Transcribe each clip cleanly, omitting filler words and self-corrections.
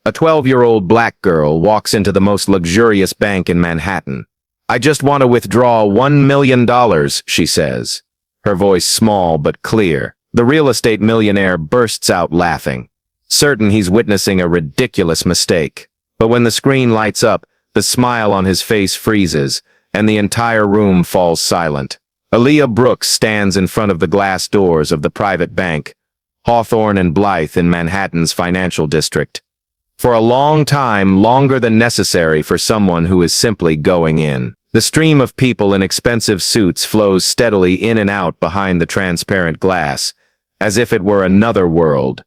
A 12-year-old black girl walks into the most luxurious bank in Manhattan. "I just want to withdraw $1 million, she says. Her voice small but clear. The real estate millionaire bursts out laughing, certain he's witnessing a ridiculous mistake. But when the screen lights up, the smile on his face freezes, and the entire room falls silent. Aaliyah Brooks stands in front of the glass doors of the private bank, Hawthorne Blythe in Manhattan's financial district. For a long time, longer than necessary for someone who is simply going in. The stream of people in expensive suits flows steadily in and out behind the transparent glass, as if it were another world.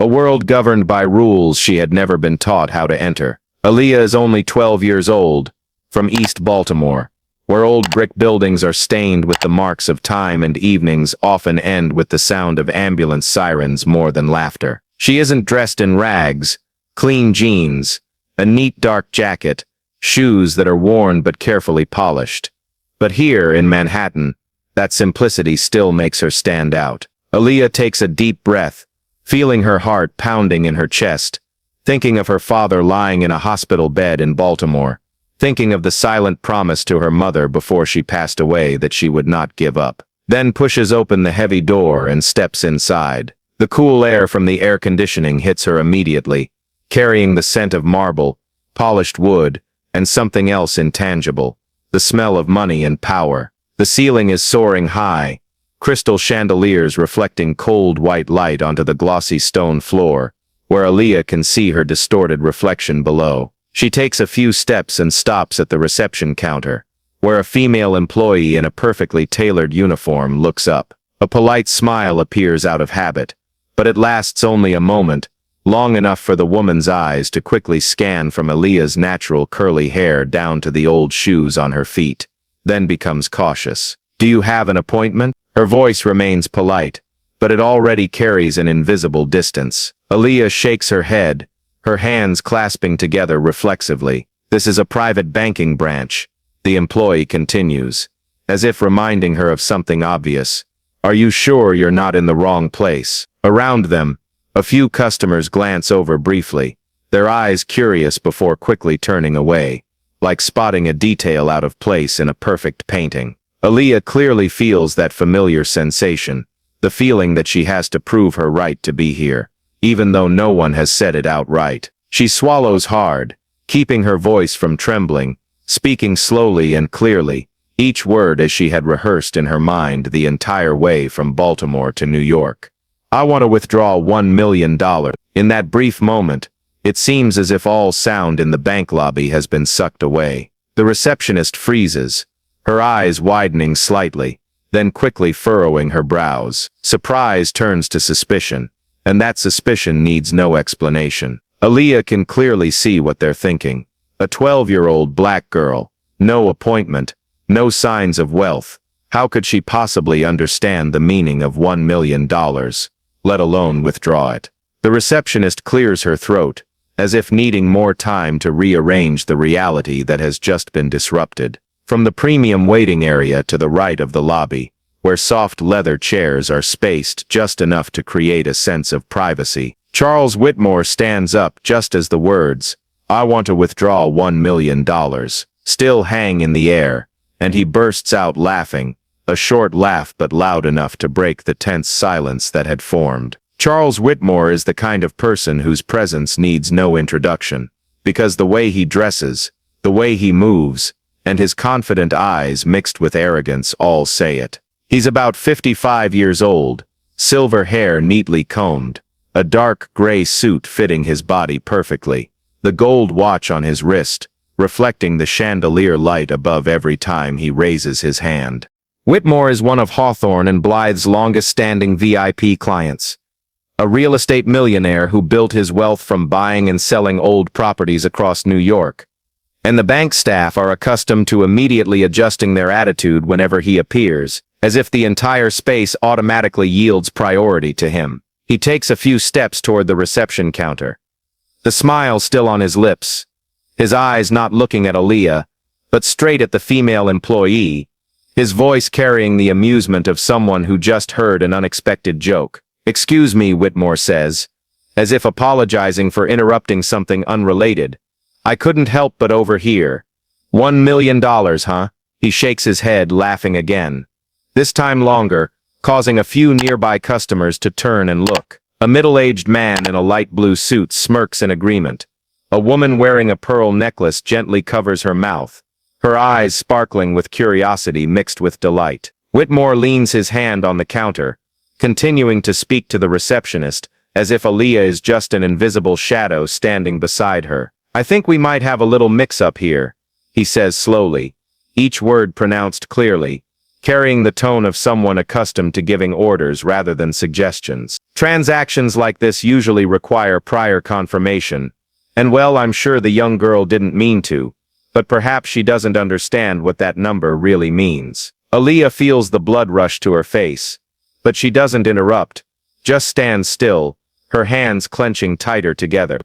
A world governed by rules she had never been taught how to enter. Aaliyah is only 12 years old, from East Baltimore, where old brick buildings are stained with the marks of time and evenings often end with the sound of ambulance sirens more than laughter. She isn't dressed in rags, clean jeans, a neat dark jacket, shoes that are worn but carefully polished. But here in Manhattan, that simplicity still makes her stand out. Aaliyah takes a deep breath, feeling her heart pounding in her chest, thinking of her father lying in a hospital bed in Baltimore, thinking of the silent promise to her mother before she passed away that she would not give up. Then pushes open the heavy door and steps inside. The cool air from the air conditioning hits her immediately, carrying the scent of marble, polished wood, and something else intangible, the smell of money and power. The ceiling is soaring high, crystal chandeliers reflecting cold white light onto the glossy stone floor, where Aaliyah can see her distorted reflection below. She takes a few steps and stops at the reception counter, where a female employee in a perfectly tailored uniform looks up. A polite smile appears out of habit, but it lasts only a moment, long enough for the woman's eyes to quickly scan from Aaliyah's natural curly hair down to the old shoes on her feet, then becomes cautious. "Do you have an appointment?" Her voice remains polite, but it already carries an invisible distance. Aaliyah shakes her head, her hands clasping together reflexively. "This is a private banking branch," the employee continues, as if reminding her of something obvious. "Are you sure you're not in the wrong place?" Around them, a few customers glance over briefly, their eyes curious before quickly turning away, like spotting a detail out of place in a perfect painting. Aaliyah clearly feels that familiar sensation, the feeling that she has to prove her right to be here, even though no one has said it outright. She swallows hard, keeping her voice from trembling, speaking slowly and clearly, each word as she had rehearsed in her mind the entire way from Baltimore to New York. "I want to withdraw $1 million. In that brief moment, it seems as if all sound in the bank lobby has been sucked away. The receptionist freezes, her eyes widening slightly, then quickly furrowing her brows. Surprise turns to suspicion, and that suspicion needs no explanation. Aaliyah can clearly see what they're thinking. A 12-year-old black girl, no appointment, no signs of wealth. How could she possibly understand the meaning of $1 million, let alone withdraw it? The receptionist clears her throat, as if needing more time to rearrange the reality that has just been disrupted. From the premium waiting area to the right of the lobby, where soft leather chairs are spaced just enough to create a sense of privacy, Charles Whitmore stands up just as the words, "I want to withdraw $1 million, still hang in the air, and he bursts out laughing, a short laugh but loud enough to break the tense silence that had formed. Charles Whitmore is the kind of person whose presence needs no introduction, because the way he dresses, the way he moves, and his confident eyes mixed with arrogance all say it. He's about 55 years old, silver hair neatly combed, a dark gray suit fitting his body perfectly, the gold watch on his wrist, reflecting the chandelier light above every time he raises his hand. Whitmore is one of Hawthorne Blythe's longest-standing VIP clients, a real estate millionaire who built his wealth from buying and selling old properties across New York. And the bank staff are accustomed to immediately adjusting their attitude whenever he appears, as if the entire space automatically yields priority to him. He takes a few steps toward the reception counter, the smile still on his lips, his eyes not looking at Aaliyah, but straight at the female employee, his voice carrying the amusement of someone who just heard an unexpected joke. "Excuse me," Whitmore says, as if apologizing for interrupting something unrelated. I couldn't help but overhear. $1 million, huh? He shakes his head, laughing again. This time longer, causing a few nearby customers to turn and look. A middle-aged man in a light blue suit smirks in agreement. A woman wearing a pearl necklace gently covers her mouth, her eyes sparkling with curiosity mixed with delight. Whitmore leans his hand on the counter, continuing to speak to the receptionist, as if Aaliyah is just an invisible shadow standing beside her. I think we might have a little mix-up here, he says slowly, each word pronounced clearly, carrying the tone of someone accustomed to giving orders rather than suggestions. Transactions like this usually require prior confirmation, and well, I'm sure the young girl didn't mean to, but perhaps she doesn't understand what that number really means. Aaliyah feels the blood rush to her face, but she doesn't interrupt, just stands still, her hands clenching tighter together.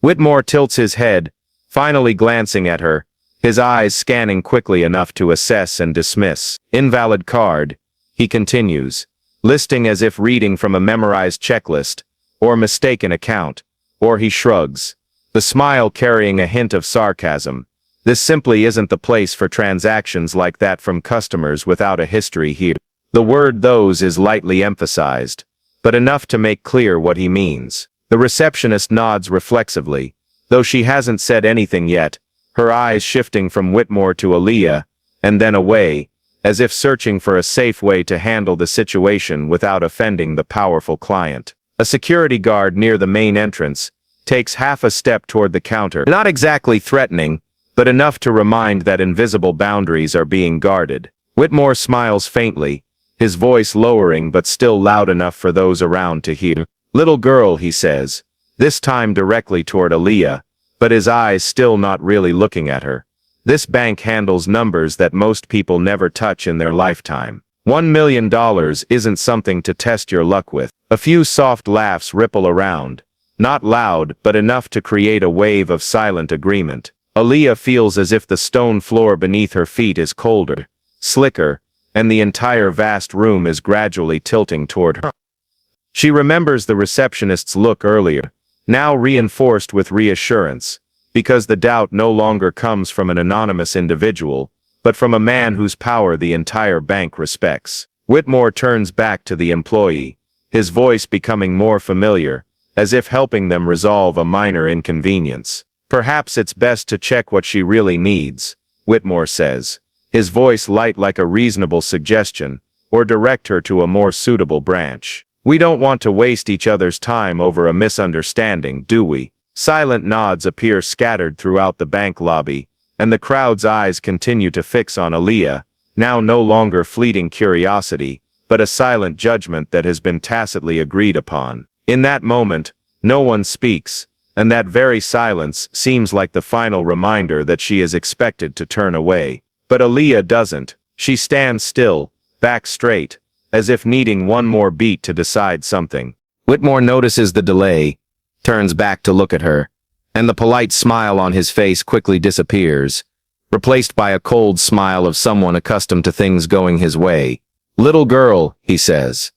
Whitmore tilts his head, finally glancing at her, his eyes scanning quickly enough to assess and dismiss. Invalid card, he continues, listing as if reading from a memorized checklist, or mistaken account, or he shrugs, the smile carrying a hint of sarcasm. This simply isn't the place for transactions like that from customers without a history here. The word "those" is lightly emphasized, but enough to make clear what he means. The receptionist nods reflexively, though she hasn't said anything yet, her eyes shifting from Whitmore to Aaliyah, and then away, as if searching for a safe way to handle the situation without offending the powerful client. A security guard near the main entrance takes half a step toward the counter, not exactly threatening, but enough to remind that invisible boundaries are being guarded. Whitmore smiles faintly, his voice lowering but still loud enough for those around to hear. "Little girl," he says, this time directly toward Aaliyah, but his eyes still not really looking at her. This bank handles numbers that most people never touch in their lifetime. $1 million isn't something to test your luck with. A few soft laughs ripple around, not loud but enough to create a wave of silent agreement. Aaliyah feels as if the stone floor beneath her feet is colder, slicker, and the entire vast room is gradually tilting toward her. She remembers the receptionist's look earlier, now reinforced with reassurance, because the doubt no longer comes from an anonymous individual, but from a man whose power the entire bank respects. Whitmore turns back to the employee, his voice becoming more familiar, as if helping them resolve a minor inconvenience. "Perhaps it's best to check what she really needs," Whitmore says, his voice light like a reasonable suggestion, or direct her to a more suitable branch. "We don't want to waste each other's time over a misunderstanding, do we?" Silent nods appear scattered throughout the bank lobby, and the crowd's eyes continue to fix on Aaliyah, now no longer fleeting curiosity, but a silent judgment that has been tacitly agreed upon. In that moment, no one speaks, and that very silence seems like the final reminder that she is expected to turn away. But Aaliyah doesn't. She stands still, back straight, as if needing one more beat to decide something. Whitmore notices the delay, turns back to look at her, and the polite smile on his face quickly disappears, replaced by a cold smile of someone accustomed to things going his way. "Little girl," he says,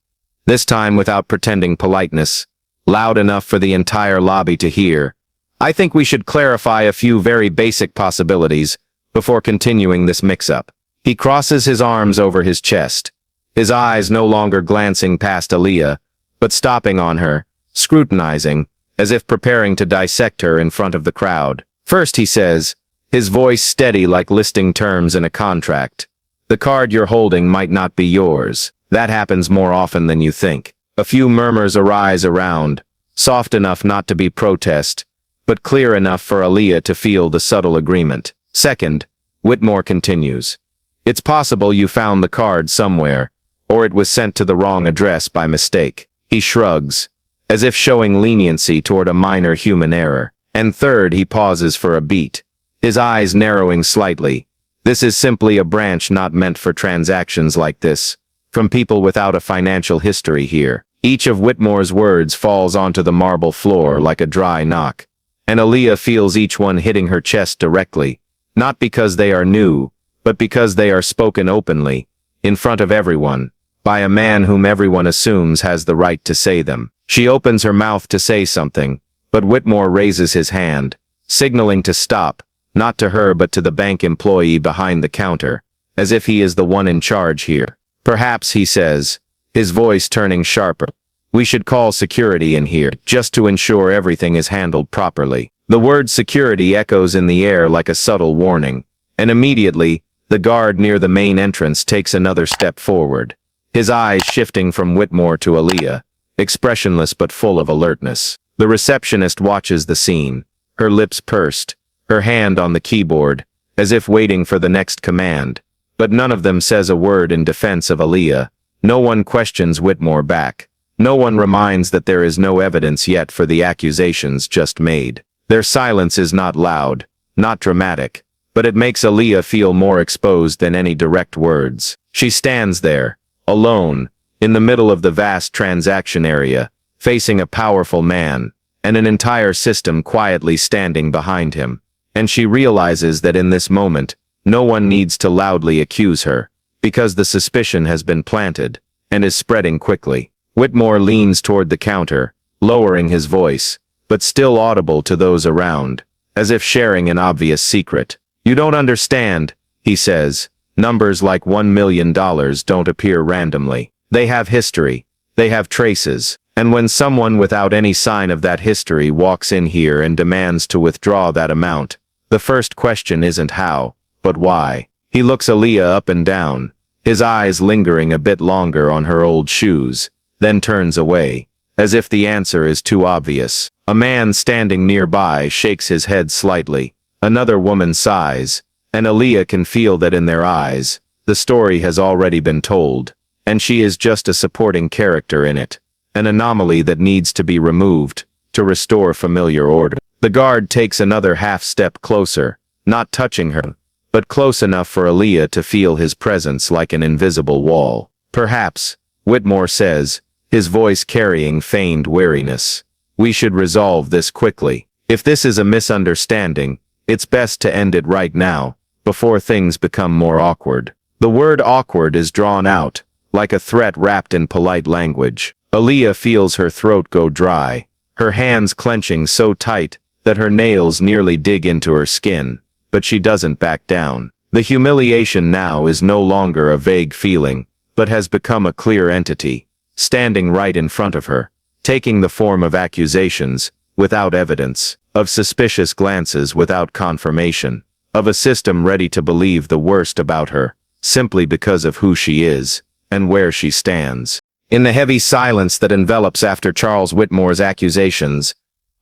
this time without pretending politeness, loud enough for the entire lobby to hear. "I think we should clarify a few very basic possibilities before continuing this mix-up." He crosses his arms over his chest, his eyes no longer glancing past Aaliyah, but stopping on her, scrutinizing, as if preparing to dissect her in front of the crowd. "First," he says, his voice steady like listing terms in a contract, "the card you're holding might not be yours. That happens more often than you think." A few murmurs arise around, soft enough not to be protest, but clear enough for Aaliyah to feel the subtle agreement. "Second," Whitmore continues, "it's possible you found the card somewhere, or it was sent to the wrong address by mistake." He shrugs, as if showing leniency toward a minor human error. And third, he pauses for a beat, his eyes narrowing slightly. "This is simply a branch not meant for transactions like this, from people without a financial history here." Each of Whitmore's words falls onto the marble floor like a dry knock, and Aaliyah feels each one hitting her chest directly, not because they are new, but because they are spoken openly, in front of everyone, by a man whom everyone assumes has the right to say them. She opens her mouth to say something, but Whitmore raises his hand, signaling to stop, not to her but to the bank employee behind the counter, as if he is the one in charge here. Perhaps, he says, his voice turning sharper, we should call security in here, just to ensure everything is handled properly. The word security echoes in the air like a subtle warning, and immediately, the guard near the main entrance takes another step forward, his eyes shifting from Whitmore to Aaliyah, expressionless but full of alertness. The receptionist watches the scene, her lips pursed, her hand on the keyboard, as if waiting for the next command, but none of them says a word in defense of Aaliyah. No one questions Whitmore back. No one reminds that there is no evidence yet for the accusations just made. Their silence is not loud, not dramatic, but it makes Aaliyah feel more exposed than any direct words. She stands there, alone, in the middle of the vast transaction area, facing a powerful man, and an entire system quietly standing behind him. And she realizes that in this moment, no one needs to loudly accuse her, because the suspicion has been planted, and is spreading quickly. Whitmore leans toward the counter, lowering his voice, but still audible to those around, as if sharing an obvious secret. You don't understand, he says. Numbers like $1 million don't appear randomly. They have history. They have traces. And when someone without any sign of that history walks in here and demands to withdraw that amount, the first question isn't how, but why. He looks Aaliyah up and down, his eyes lingering a bit longer on her old shoes, then turns away, as if the answer is too obvious. A man standing nearby shakes his head slightly. Another woman sighs, and Aaliyah can feel that in their eyes, the story has already been told, and she is just a supporting character in it, an anomaly that needs to be removed, to restore familiar order. The guard takes another half-step closer, not touching her, but close enough for Aaliyah to feel his presence like an invisible wall. Perhaps, Whitmore says, his voice carrying feigned weariness, we should resolve this quickly. If this is a misunderstanding, it's best to end it right now, before things become more awkward. The word awkward is drawn out, like a threat wrapped in polite language. Aaliyah feels her throat go dry, her hands clenching so tight that her nails nearly dig into her skin, but she doesn't back down. The humiliation now is no longer a vague feeling, but has become a clear entity, standing right in front of her, taking the form of accusations, without evidence, of suspicious glances without confirmation, of a system ready to believe the worst about her, simply because of who she is, and where she stands. In the heavy silence that envelops after Charles Whitmore's accusations,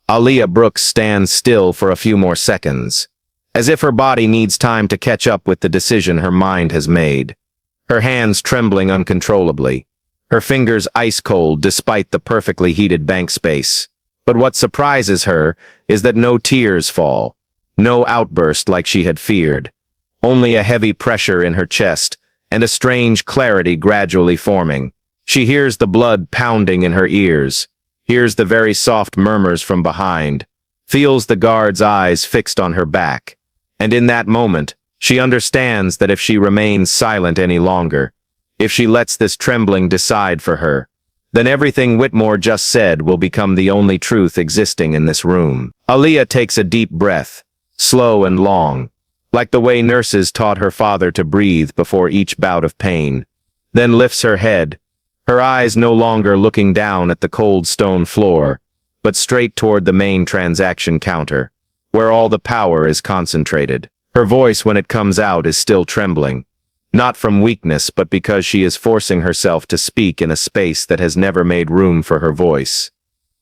Aaliyah Brooks stands still for a few more seconds, as if her body needs time to catch up with the decision her mind has made. Her hands trembling uncontrollably, her fingers ice-cold despite the perfectly heated bank space. But what surprises her is that no tears fall, no outburst like she had feared, only a heavy pressure in her chest, and a strange clarity gradually forming. She hears the blood pounding in her ears, hears the very soft murmurs from behind, feels the guard's eyes fixed on her back, and in that moment, she understands that if she remains silent any longer, if she lets this trembling decide for her, then everything Whitmore just said will become the only truth existing in this room. Aaliyah takes a deep breath, slow and long, like the way nurses taught her father to breathe before each bout of pain, then lifts her head, her eyes no longer looking down at the cold stone floor, but straight toward the main transaction counter, where all the power is concentrated. Her voice when it comes out is still trembling, not from weakness but because she is forcing herself to speak in a space that has never made room for her voice.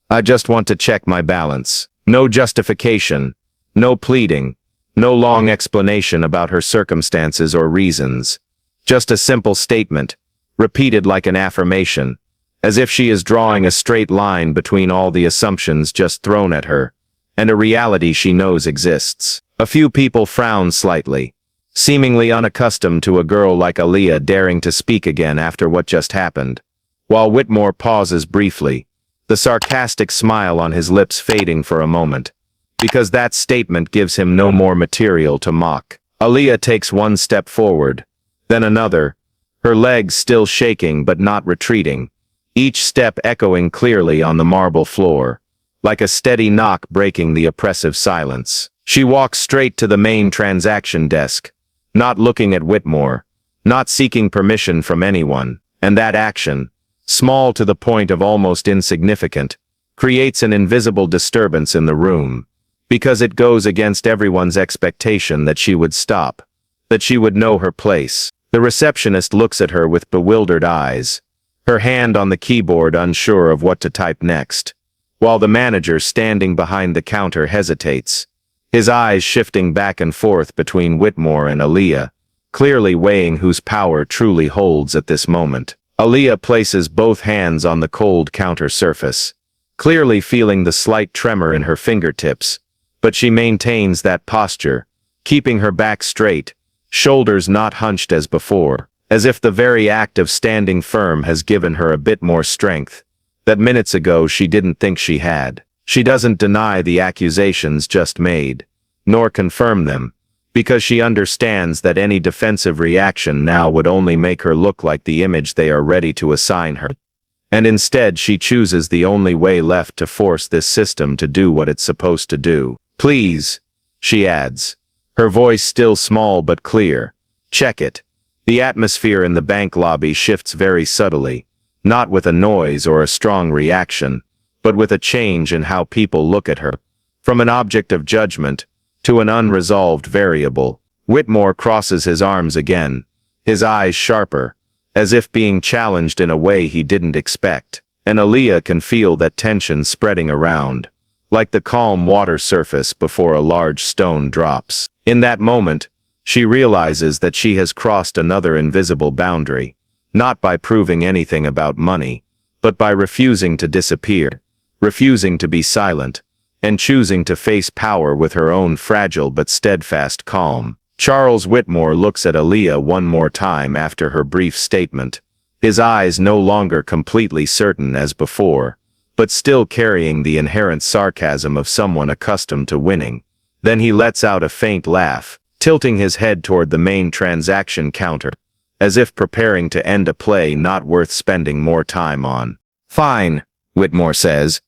I just want to check my balance. No justification, no pleading, no long explanation about her circumstances or reasons. Just a simple statement, repeated like an affirmation, as if she is drawing a straight line between all the assumptions just thrown at her, and a reality she knows exists. A few people frown slightly, seemingly unaccustomed to a girl like Aaliyah daring to speak again after what just happened, while Whitmore pauses briefly, the sarcastic smile on his lips fading for a moment, because that statement gives him no more material to mock. Aaliyah takes one step forward, then another, her legs still shaking but not retreating, each step echoing clearly on the marble floor, like a steady knock breaking the oppressive silence. She walks straight to the main transaction desk, not looking at Whitmore, not seeking permission from anyone, and that action, small to the point of almost insignificant, creates an invisible disturbance in the room, because it goes against everyone's expectation that she would stop, that she would know her place. The receptionist looks at her with bewildered eyes, her hand on the keyboard unsure of what to type next, while the manager standing behind the counter hesitates, his eyes shifting back and forth between Whitmore and Aaliyah, clearly weighing whose power truly holds at this moment. Aaliyah places both hands on the cold counter surface, clearly feeling the slight tremor in her fingertips, but she maintains that posture, keeping her back straight, shoulders not hunched as before, as if the very act of standing firm has given her a bit more strength that minutes ago she didn't think she had. She doesn't deny the accusations just made, nor confirm them, because she understands that any defensive reaction now would only make her look like the image they are ready to assign her. And instead she chooses the only way left to force this system to do what it's supposed to do. "Please," she adds, her voice still small but clear. "Check it." The atmosphere in the bank lobby shifts very subtly, not with a noise or a strong reaction, but with a change in how people look at her. From an object of judgment to an unresolved variable. Whitmore crosses his arms again, his eyes sharper, as if being challenged in a way he didn't expect, and Aaliyah can feel that tension spreading around, like the calm water surface before a large stone drops. In that moment, she realizes that she has crossed another invisible boundary, not by proving anything about money, but by refusing to disappear, refusing to be silent, and choosing to face power with her own fragile but steadfast calm. Charles Whitmore looks at Aaliyah one more time after her brief statement, his eyes no longer completely certain as before, but still carrying the inherent sarcasm of someone accustomed to winning. Then he lets out a faint laugh, tilting his head toward the main transaction counter, as if preparing to end a play not worth spending more time on. "Fine," Whitmore says,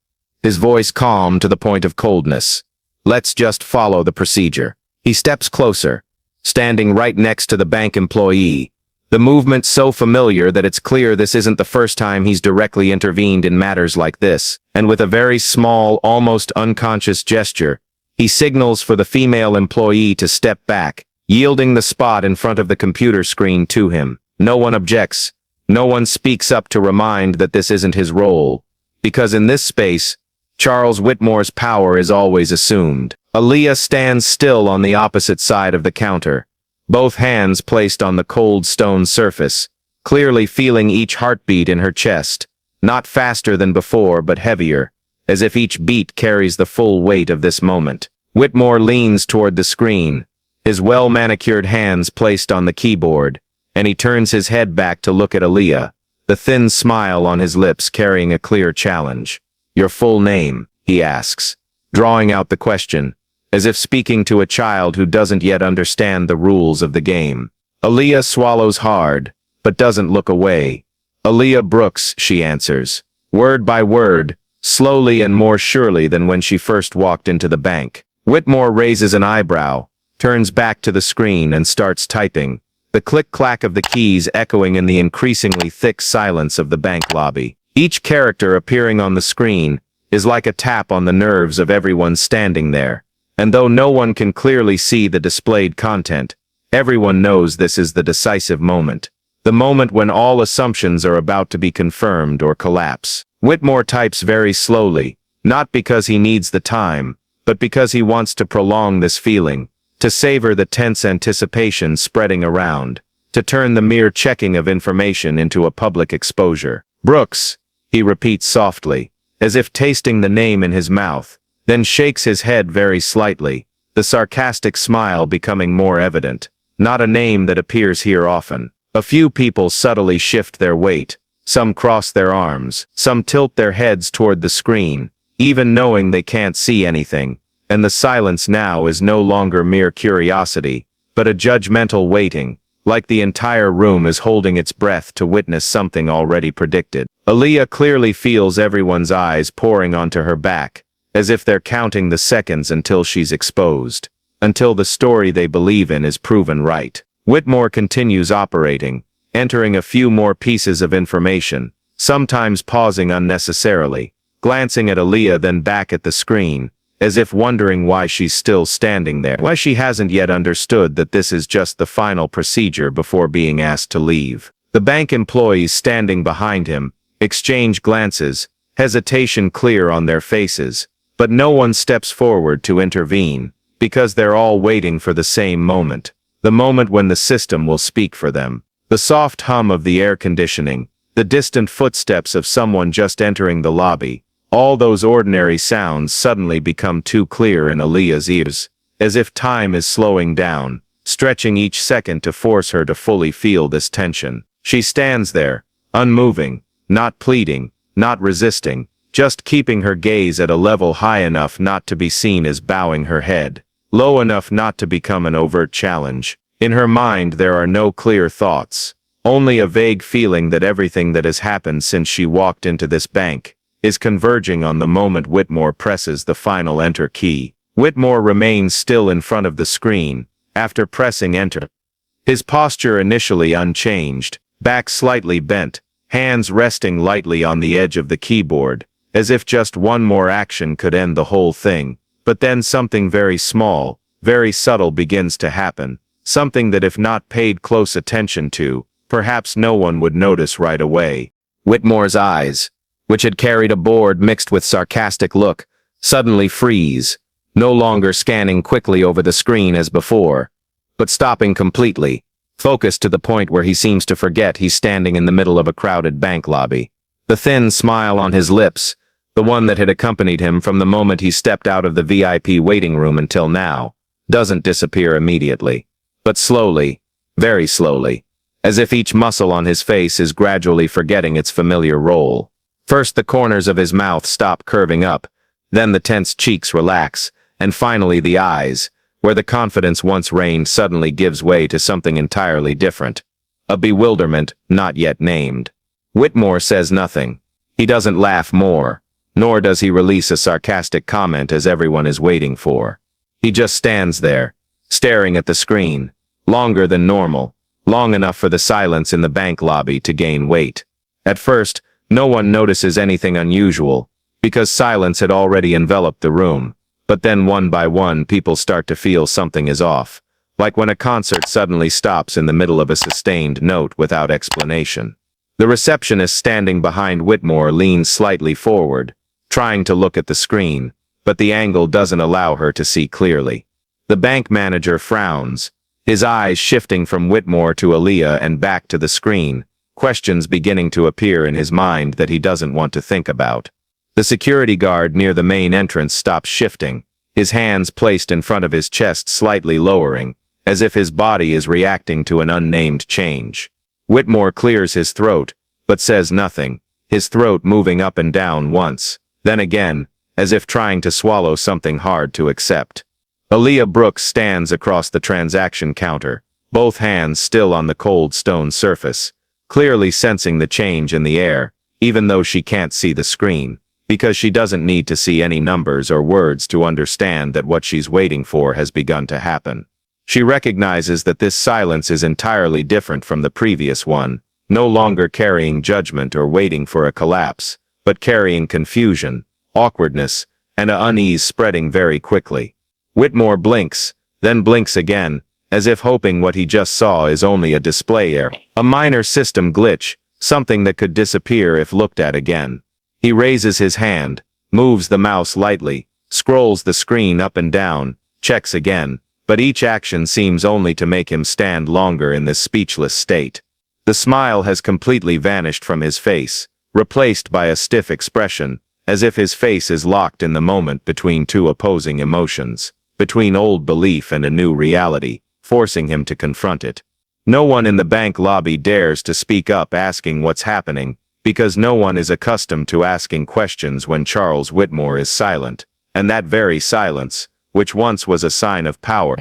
his voice calm to the point of coldness. "Let's just follow the procedure." He steps closer, standing right next to the bank employee, the movement so familiar that it's clear this isn't the first time he's directly intervened in matters like this, and with a very small, almost unconscious gesture, he signals for the female employee to step back, yielding the spot in front of the computer screen to him. No one objects. No one speaks up to remind that this isn't his role, because in this space, Charles Whitmore's power is always assumed. Aaliyah stands still on the opposite side of the counter, both hands placed on the cold stone surface, clearly feeling each heartbeat in her chest, not faster than before but heavier, as if each beat carries the full weight of this moment. Whitmore leans toward the screen, his well-manicured hands placed on the keyboard, and he turns his head back to look at Aaliyah, the thin smile on his lips carrying a clear challenge. "Your full name?" he asks, drawing out the question, as if speaking to a child who doesn't yet understand the rules of the game. Aaliyah swallows hard, but doesn't look away. "Aaliyah Brooks," she answers, word by word, slowly and more surely than when she first walked into the bank. Whitmore raises an eyebrow, turns back to the screen and starts typing, the click-clack of the keys echoing in the increasingly thick silence of the bank lobby. Each character appearing on the screen is like a tap on the nerves of everyone standing there, and though no one can clearly see the displayed content, everyone knows this is the decisive moment, the moment when all assumptions are about to be confirmed or collapse. Whitmore types very slowly, not because he needs the time, but because he wants to prolong this feeling, to savor the tense anticipation spreading around, to turn the mere checking of information into a public exposure. "Brooks," he repeats softly, as if tasting the name in his mouth, then shakes his head very slightly, the sarcastic smile becoming more evident. Not a name that appears here often. A few people subtly shift their weight, some cross their arms, some tilt their heads toward the screen, even knowing they can't see anything, and the silence now is no longer mere curiosity, but a judgmental waiting, like the entire room is holding its breath to witness something already predicted. Aaliyah clearly feels everyone's eyes pouring onto her back, as if they're counting the seconds until she's exposed, until the story they believe in is proven right. Whitmore continues operating, entering a few more pieces of information, sometimes pausing unnecessarily, glancing at Aaliyah then back at the screen, as if wondering why she's still standing there, why she hasn't yet understood that this is just the final procedure before being asked to leave. The bank employees standing behind him exchange glances, hesitation clear on their faces, but no one steps forward to intervene, because they're all waiting for the same moment, the moment when the system will speak for them. The soft hum of the air conditioning, the distant footsteps of someone just entering the lobby, all those ordinary sounds suddenly become too clear in Aaliyah's ears, as if time is slowing down, stretching each second to force her to fully feel this tension. She stands there, unmoving, not pleading, not resisting, just keeping her gaze at a level high enough not to be seen as bowing her head, low enough not to become an overt challenge. In her mind there are no clear thoughts, only a vague feeling that everything that has happened since she walked into this bank is converging on the moment Whitmore presses the final enter key. Whitmore remains still in front of the screen, after pressing enter. His posture initially unchanged, back slightly bent, hands resting lightly on the edge of the keyboard, as if just one more action could end the whole thing. But then something very small, very subtle begins to happen, something that if not paid close attention to, perhaps no one would notice right away. Whitmore's eyes, which had carried a bored mixed with sarcastic look, suddenly freeze, no longer scanning quickly over the screen as before, but stopping completely, focused to the point where he seems to forget he's standing in the middle of a crowded bank lobby. The thin smile on his lips, the one that had accompanied him from the moment he stepped out of the VIP waiting room until now, doesn't disappear immediately, but slowly, very slowly, as if each muscle on his face is gradually forgetting its familiar role. First the corners of his mouth stop curving up, then the tense cheeks relax, and finally the eyes, where the confidence once reigned suddenly gives way to something entirely different. A bewilderment not yet named. Whitmore says nothing. He doesn't laugh more, nor does he release a sarcastic comment as everyone is waiting for. He just stands there, staring at the screen, longer than normal, long enough for the silence in the bank lobby to gain weight. At first, no one notices anything unusual, because silence had already enveloped the room. But then one by one people start to feel something is off, like when a concert suddenly stops in the middle of a sustained note without explanation. The receptionist standing behind Whitmore leans slightly forward, trying to look at the screen, but the angle doesn't allow her to see clearly. The bank manager frowns, his eyes shifting from Whitmore to Aaliyah and back to the screen, questions beginning to appear in his mind that he doesn't want to think about. The security guard near the main entrance stops shifting, his hands placed in front of his chest slightly lowering, as if his body is reacting to an unnamed change. Whitmore clears his throat, but says nothing, his throat moving up and down once, then again, as if trying to swallow something hard to accept. Aaliyah Brooks stands across the transaction counter, both hands still on the cold stone surface, clearly sensing the change in the air, even though she can't see the screen, because she doesn't need to see any numbers or words to understand that what she's waiting for has begun to happen. She recognizes that this silence is entirely different from the previous one, no longer carrying judgment or waiting for a collapse, but carrying confusion, awkwardness, and an unease spreading very quickly. Whitmore blinks, then blinks again, as if hoping what he just saw is only a display error, a minor system glitch, something that could disappear if looked at again. He raises his hand, moves the mouse lightly, scrolls the screen up and down, checks again, but each action seems only to make him stand longer in this speechless state. The smile has completely vanished from his face, replaced by a stiff expression, as if his face is locked in the moment between two opposing emotions, between old belief and a new reality, forcing him to confront it. No one in the bank lobby dares to speak up asking what's happening, because no one is accustomed to asking questions when Charles Whitmore is silent, and that very silence, which once was a sign of power,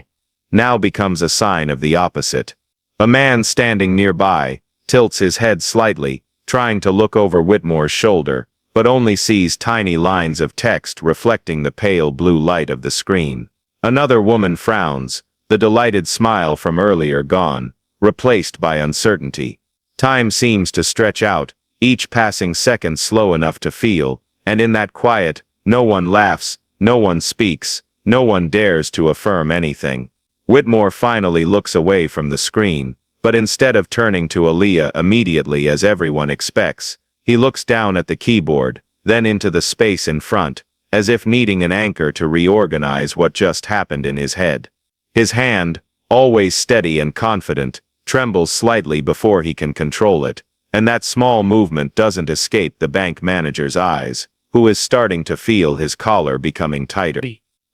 now becomes a sign of the opposite. A man standing nearby tilts his head slightly, trying to look over Whitmore's shoulder, but only sees tiny lines of text reflecting the pale blue light of the screen. Another woman frowns, the delighted smile from earlier gone, replaced by uncertainty. Time seems to stretch out, each passing second slow enough to feel, and in that quiet, no one laughs, no one speaks, no one dares to affirm anything. Whitmore finally looks away from the screen, but instead of turning to Aaliyah immediately as everyone expects, he looks down at the keyboard, then into the space in front, as if needing an anchor to reorganize what just happened in his head. His hand, always steady and confident, trembles slightly before he can control it, and that small movement doesn't escape the bank manager's eyes, who is starting to feel his collar becoming tighter.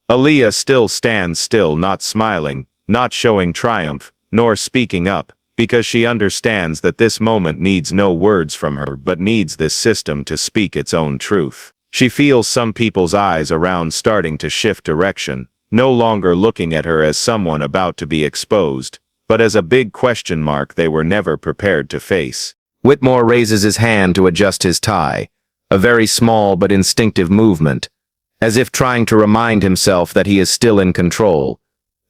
Aaliyah still stands still, not smiling, not showing triumph, nor speaking up, because she understands that this moment needs no words from her but needs this system to speak its own truth. She feels some people's eyes around starting to shift direction, no longer looking at her as someone about to be exposed, but as a big question mark they were never prepared to face. Whitmore raises his hand to adjust his tie, a very small but instinctive movement, as if trying to remind himself that he is still in control,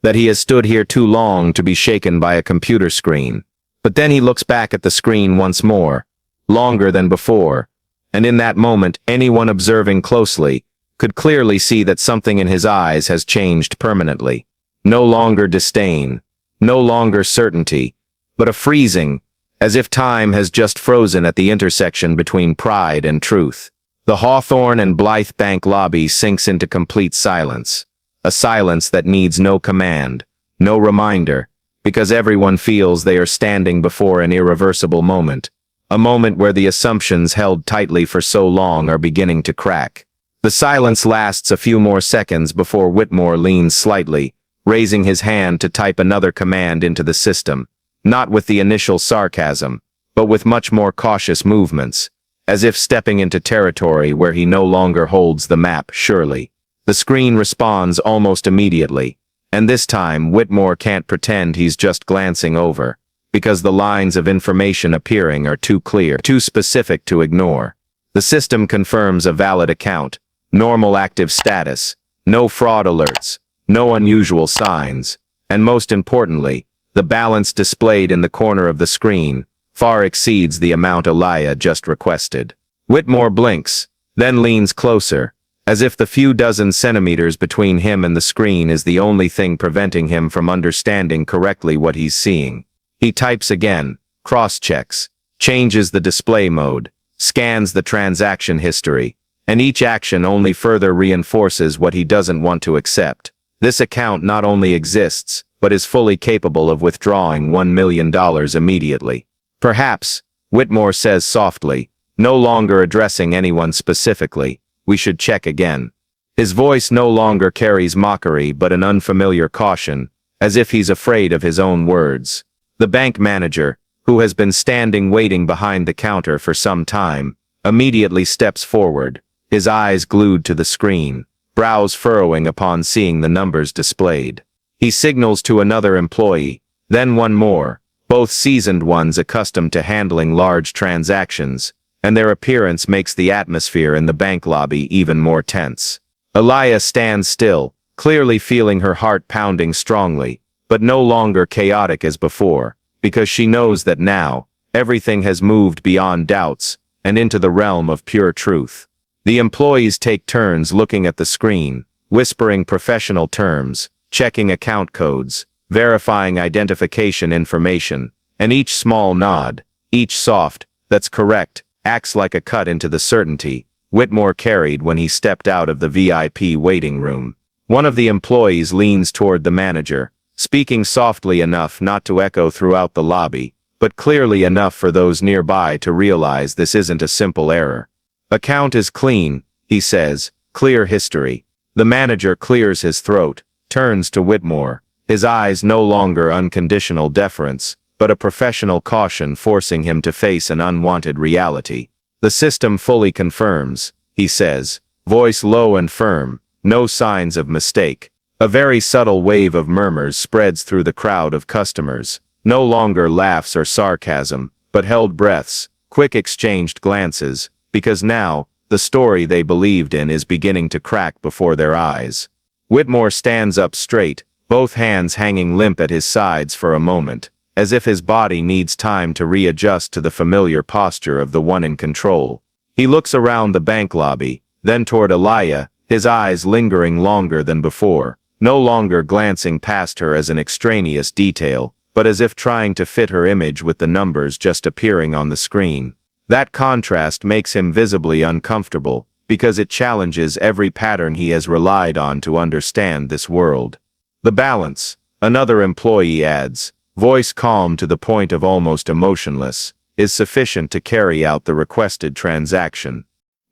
that he has stood here too long to be shaken by a computer screen. But then he looks back at the screen once more, longer than before, and in that moment anyone observing closely could clearly see that something in his eyes has changed permanently. No longer disdain, no longer certainty, but a freezing, as if time has just frozen at the intersection between pride and truth. The Hawthorne and Blythe Bank lobby sinks into complete silence. A silence that needs no command, no reminder, because everyone feels they are standing before an irreversible moment. A moment where the assumptions held tightly for so long are beginning to crack. The silence lasts a few more seconds before Whitmore leans slightly, raising his hand to type another command into the system, not with the initial sarcasm, but with much more cautious movements, as if stepping into territory where he no longer holds the map surely. The screen responds almost immediately, and this time Whitmore can't pretend he's just glancing over, because the lines of information appearing are too clear, too specific to ignore. The system confirms a valid account, normal active status, no fraud alerts, no unusual signs, and most importantly, the balance displayed in the corner of the screen far exceeds the amount Aaliyah just requested. Whitmore blinks, then leans closer, as if the few dozen centimeters between him and the screen is the only thing preventing him from understanding correctly what he's seeing. He types again, cross-checks, changes the display mode, scans the transaction history, and each action only further reinforces what he doesn't want to accept. This account not only exists, but is fully capable of withdrawing $1 million immediately. Perhaps, Whitmore says softly, no longer addressing anyone specifically, we should check again. His voice no longer carries mockery but an unfamiliar caution, as if he's afraid of his own words. The bank manager, who has been standing waiting behind the counter for some time, immediately steps forward, his eyes glued to the screen, brows furrowing upon seeing the numbers displayed. He signals to another employee, then one more, both seasoned ones accustomed to handling large transactions, and their appearance makes the atmosphere in the bank lobby even more tense. Aaliyah stands still, clearly feeling her heart pounding strongly, but no longer chaotic as before, because she knows that now, everything has moved beyond doubts, and into the realm of pure truth. The employees take turns looking at the screen, whispering professional terms, checking account codes, verifying identification information, and each small nod, each soft, that's correct, acts like a cut into the certainty Whitmore carried when he stepped out of the VIP waiting room. One of the employees leans toward the manager, speaking softly enough not to echo throughout the lobby, but clearly enough for those nearby to realize this isn't a simple error. Account is clean, he says, clear history. The manager clears his throat, turns to Whitmore, his eyes no longer unconditional deference, but a professional caution forcing him to face an unwanted reality. The system fully confirms, he says, voice low and firm, no signs of mistake. A very subtle wave of murmurs spreads through the crowd of customers, no longer laughs or sarcasm, but held breaths, Quick exchanged glances, because now, the story they believed in is beginning to crack before their eyes. Whitmore stands up straight, both hands hanging limp at his sides for a moment, as if his body needs time to readjust to the familiar posture of the one in control. He looks around the bank lobby, then toward Aaliyah, his eyes lingering longer than before, no longer glancing past her as an extraneous detail, but as if trying to fit her image with the numbers just appearing on the screen. That contrast makes him visibly uncomfortable, because it challenges every pattern he has relied on to understand this world. The balance, another employee adds, voice calm to the point of almost emotionless, is sufficient to carry out the requested transaction.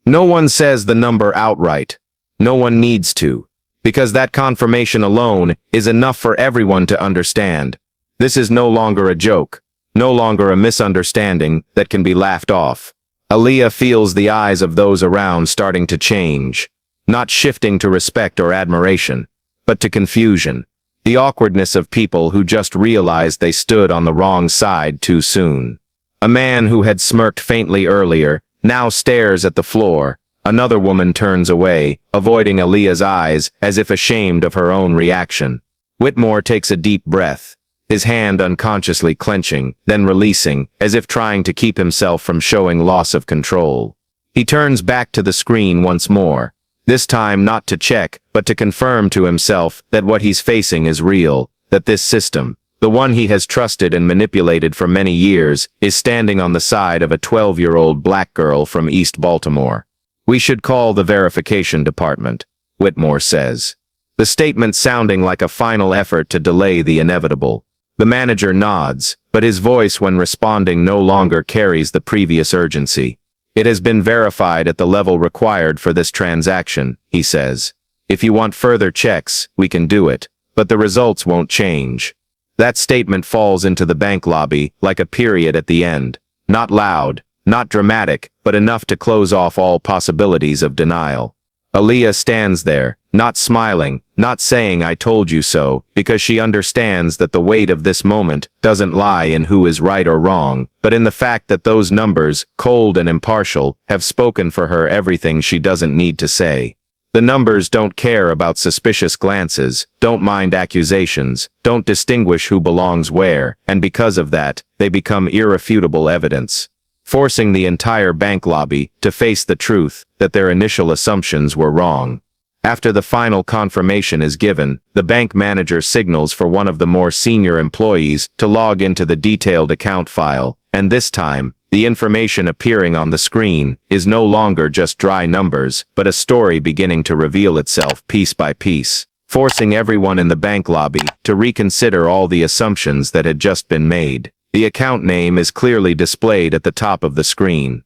No one says the number outright. No one needs to, because that confirmation alone is enough for everyone to understand. This is no longer a joke, no longer a misunderstanding that can be laughed off. Aaliyah feels the eyes of those around starting to change, not shifting to respect or admiration, but to confusion, the awkwardness of people who just realized they stood on the wrong side too soon. A man who had smirked faintly earlier now stares at the floor. Another woman turns away, avoiding Aaliyah's eyes as if ashamed of her own reaction. Whitmore takes a deep breath, his hand unconsciously clenching, then releasing, as if trying to keep himself from showing loss of control. He turns back to the screen once more, this time not to check, but to confirm to himself that what he's facing is real, that this system, the one he has trusted and manipulated for many years, is standing on the side of a 12-year-old black girl from East Baltimore. "We should call the verification department," Whitmore says, the statement sounding like a final effort to delay the inevitable. The manager nods, but his voice when responding no longer carries the previous urgency. "It has been verified at the level required for this transaction," he says. "If you want further checks, we can do it, but the results won't change." That statement falls into the bank lobby like a period at the end, not loud, not dramatic, but enough to close off all possibilities of denial. Aaliyah stands there, not smiling, not saying "I told you so," because she understands that the weight of this moment doesn't lie in who is right or wrong, but in the fact that those numbers, cold and impartial, have spoken for her everything she doesn't need to say. The numbers don't care about suspicious glances, don't mind accusations, don't distinguish who belongs where, and because of that, they become irrefutable evidence, forcing the entire bank lobby to face the truth that their initial assumptions were wrong. After the final confirmation is given, the bank manager signals for one of the more senior employees to log into the detailed account file, and this time, the information appearing on the screen is no longer just dry numbers, but a story beginning to reveal itself piece by piece, forcing everyone in the bank lobby to reconsider all the assumptions that had just been made. The account name is clearly displayed at the top of the screen.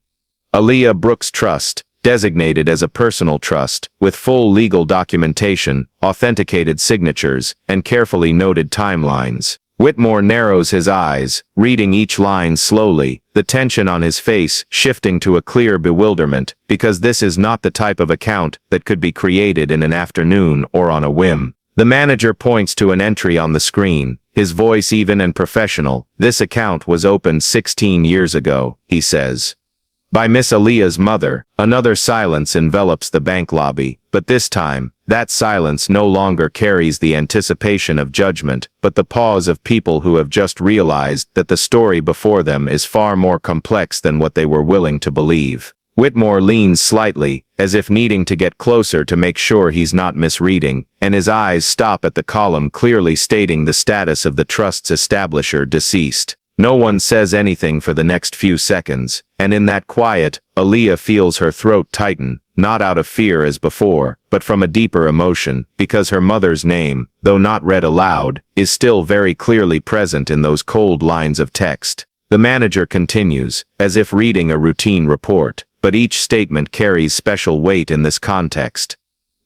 Aaliyah Brooks Trust, designated as a personal trust, with full legal documentation, authenticated signatures, and carefully noted timelines. Whitmore narrows his eyes, reading each line slowly, the tension on his face shifting to a clear bewilderment, because this is not the type of account that could be created in an afternoon or on a whim. The manager points to an entry on the screen, his voice even and professional. "This account was opened 16 years ago," he says. By Miss Aaliyah's mother. Another silence envelops the bank lobby, but this time, that silence no longer carries the anticipation of judgment, but the pause of people who have just realized that the story before them is far more complex than what they were willing to believe. Whitmore leans slightly, as if needing to get closer to make sure he's not misreading, and his eyes stop at the column clearly stating the status of the trust's establisher deceased. No one says anything for the next few seconds, and in that quiet, Aaliyah feels her throat tighten, not out of fear as before, but from a deeper emotion, because her mother's name, though not read aloud, is still very clearly present in those cold lines of text. The manager continues, as if reading a routine report, but each statement carries special weight in this context.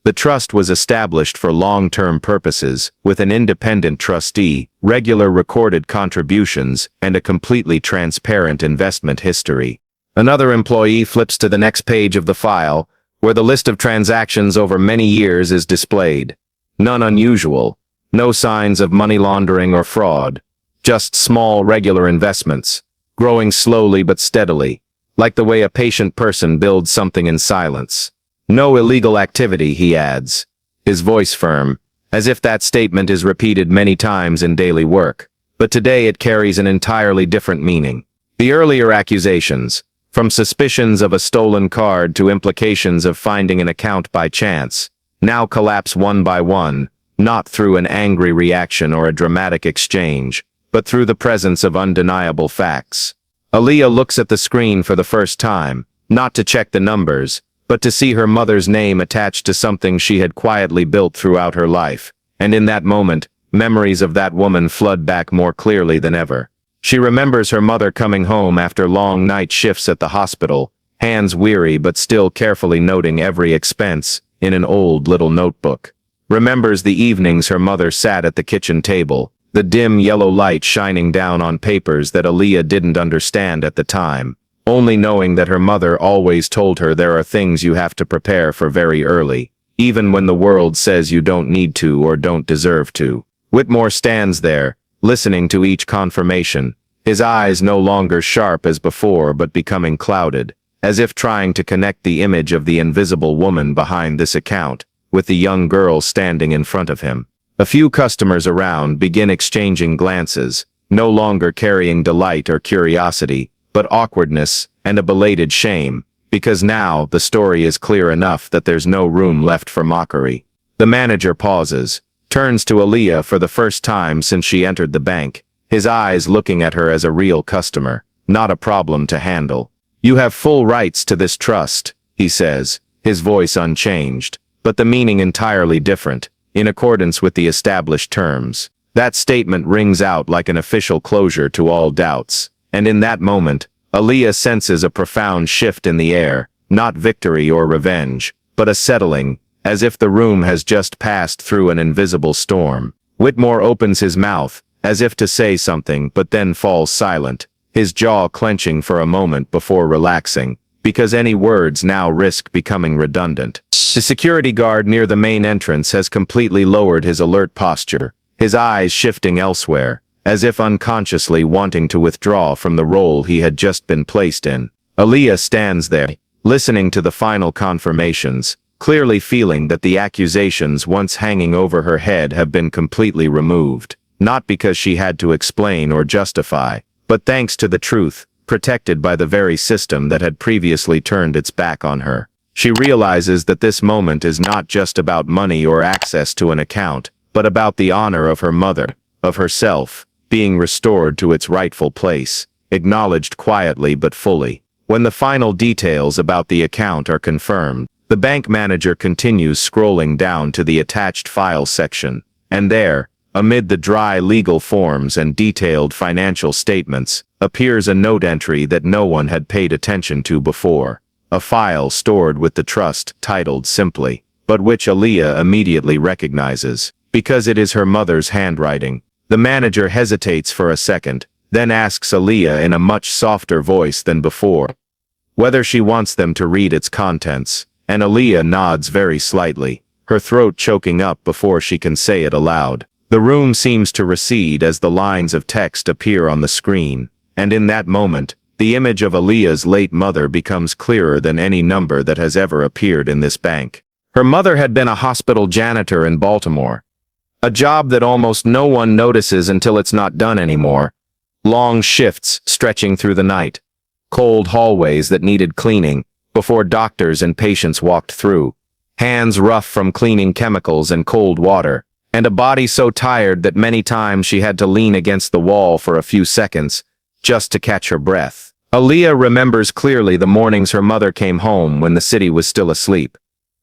The trust was established for long-term purposes, with an independent trustee, regular recorded contributions, and a completely transparent investment history. Another employee flips to the next page of the file, where the list of transactions over many years is displayed. None unusual, no signs of money laundering or fraud, just small regular investments, growing slowly but steadily. like the way a patient person builds something in silence. No illegal activity, he adds, his voice firm, as if that statement is repeated many times in daily work. But today it carries an entirely different meaning. The earlier accusations, from suspicions of a stolen card to implications of finding an account by chance, now collapse one by one, not through an angry reaction or a dramatic exchange, but through the presence of undeniable facts. Aaliyah looks at the screen for the first time, not to check the numbers, but to see her mother's name attached to something she had quietly built throughout her life, and in that moment, memories of that woman flood back more clearly than ever. She remembers her mother coming home after long night shifts at the hospital, hands weary but still carefully noting every expense in an old little notebook. Remembers the evenings her mother sat at the kitchen table, the dim yellow light shining down on papers that Aaliyah didn't understand at the time, only knowing that her mother always told her there are things you have to prepare for very early, even when the world says you don't need to or don't deserve to. Whitmore stands there, listening to each confirmation, his eyes no longer sharp as before but becoming clouded, as if trying to connect the image of the invisible woman behind this account with the young girl standing in front of him. A few customers around begin exchanging glances, no longer carrying delight or curiosity, but awkwardness and a belated shame, because now the story is clear enough that there's no room left for mockery. The manager pauses, turns to Aaliyah for the first time since she entered the bank, his eyes looking at her as a real customer, not a problem to handle. "You have full rights to this trust," he says, his voice unchanged, but the meaning entirely different, in accordance with the established terms. That statement rings out like an official closure to all doubts, and in that moment, Aaliyah senses a profound shift in the air, not victory or revenge, but a settling, as if the room has just passed through an invisible storm. Whitmore opens his mouth, as if to say something, but then falls silent, his jaw clenching for a moment before relaxing, because any words now risk becoming redundant. The security guard near the main entrance has completely lowered his alert posture, his eyes shifting elsewhere, as if unconsciously wanting to withdraw from the role he had just been placed in. Aaliyah stands there, listening to the final confirmations, clearly feeling that the accusations once hanging over her head have been completely removed, not because she had to explain or justify, but thanks to the truth, protected by the very system that had previously turned its back on her. She realizes that this moment is not just about money or access to an account, but about the honor of her mother, of herself, being restored to its rightful place, acknowledged quietly but fully. When the final details about the account are confirmed, the bank manager continues scrolling down to the attached file section, and there, amid the dry legal forms and detailed financial statements, appears a note entry that no one had paid attention to before. A file stored with the trust titled simply, but which Aaliyah immediately recognizes, because it is her mother's handwriting. The manager hesitates for a second, then asks Aaliyah in a much softer voice than before whether she wants them to read its contents, and Aaliyah nods very slightly, her throat choking up before she can say it aloud. The room seems to recede as the lines of text appear on the screen, and in that moment, the image of Aaliyah's late mother becomes clearer than any number that has ever appeared in this bank. Her mother had been a hospital janitor in Baltimore, a job that almost no one notices until it's not done anymore. Long shifts stretching through the night, cold hallways that needed cleaning before doctors and patients walked through, hands rough from cleaning chemicals and cold water, and a body so tired that many times she had to lean against the wall for a few seconds just to catch her breath. Aaliyah remembers clearly the mornings her mother came home when the city was still asleep,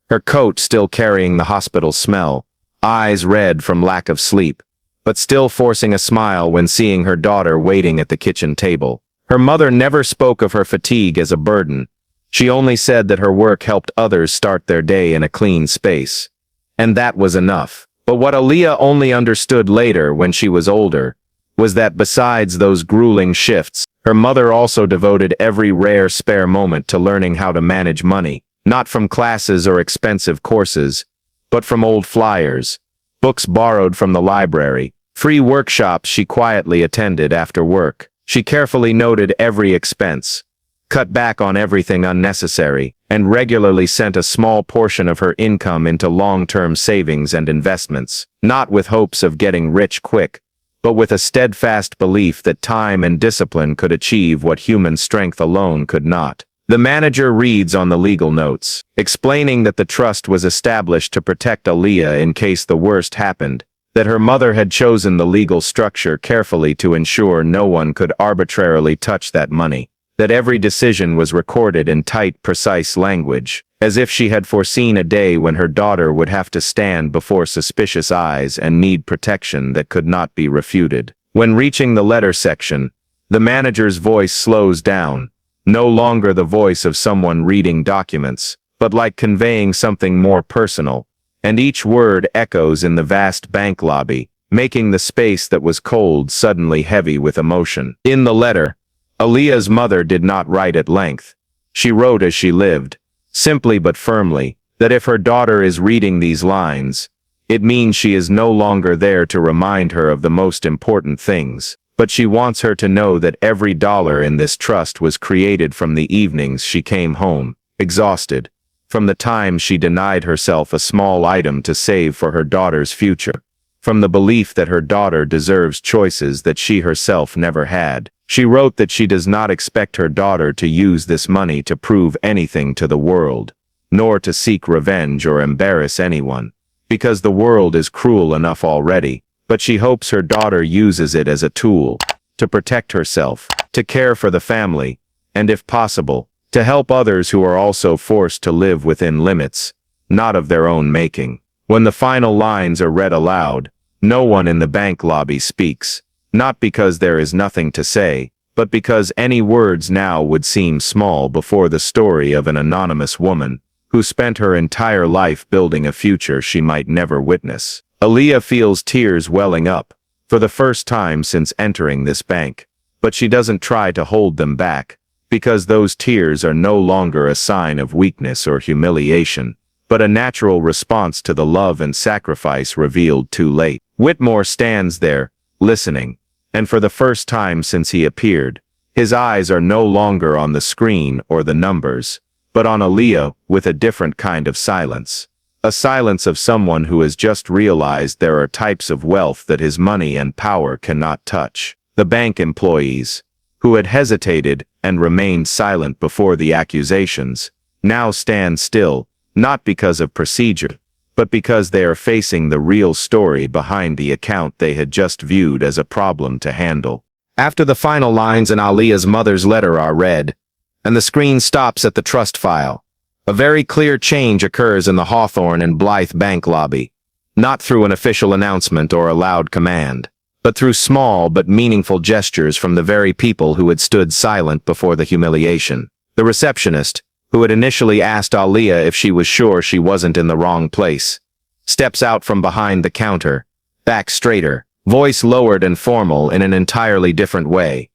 her coat still carrying the hospital smell, eyes red from lack of sleep, but still forcing a smile when seeing her daughter waiting at the kitchen table. Her mother never spoke of her fatigue as a burden. She only said that her work helped others start their day in a clean space. And that was enough. But what Aaliyah only understood later when she was older was that besides those grueling shifts, her mother also devoted every rare spare moment to learning how to manage money, not from classes or expensive courses, but from old flyers, books borrowed from the library, free workshops she quietly attended after work. She carefully noted every expense, cut back on everything unnecessary, and regularly sent a small portion of her income into long-term savings and investments, not with hopes of getting rich quick, but with a steadfast belief that time and discipline could achieve what human strength alone could not. The manager reads on the legal notes, explaining that the trust was established to protect Aaliyah in case the worst happened, that her mother had chosen the legal structure carefully to ensure no one could arbitrarily touch that money, that every decision was recorded in tight, precise language, as if she had foreseen a day when her daughter would have to stand before suspicious eyes and need protection that could not be refuted. When reaching the letter section, the manager's voice slows down, no longer the voice of someone reading documents, but like conveying something more personal, and each word echoes in the vast bank lobby, making the space that was cold suddenly heavy with emotion. In the letter, Aaliyah's mother did not write at length. She wrote as she lived, simply but firmly, that if her daughter is reading these lines, it means she is no longer there to remind her of the most important things, but she wants her to know that every dollar in this trust was created from the evenings she came home, exhausted, from the time she denied herself a small item to save for her daughter's future, from the belief that her daughter deserves choices that she herself never had. She wrote that she does not expect her daughter to use this money to prove anything to the world, nor to seek revenge or embarrass anyone, because the world is cruel enough already, but she hopes her daughter uses it as a tool to protect herself, to care for the family, and if possible, to help others who are also forced to live within limits, not of their own making. When the final lines are read aloud, no one in the bank lobby speaks, not because there is nothing to say, but because any words now would seem small before the story of an anonymous woman who spent her entire life building a future she might never witness. Aaliyah feels tears welling up, for the first time since entering this bank, but she doesn't try to hold them back, because those tears are no longer a sign of weakness or humiliation, but a natural response to the love and sacrifice revealed too late. Whitmore stands there, listening, and for the first time since he appeared, his eyes are no longer on the screen or the numbers, but on Aaliyah with a different kind of silence. A silence of someone who has just realized there are types of wealth that his money and power cannot touch. The bank employees, who had hesitated and remained silent before the accusations, now stand still, not because of procedure, but because they are facing the real story behind the account they had just viewed as a problem to handle. After the final lines in Aaliyah's mother's letter are read, and the screen stops at the trust file, a very clear change occurs in the Hawthorne and Blythe bank lobby, not through an official announcement or a loud command, but through small but meaningful gestures from the very people who had stood silent before the humiliation. The receptionist, who had initially asked Aaliyah if she was sure she wasn't in the wrong place, steps out from behind the counter, back straighter, voice lowered and formal in an entirely different way,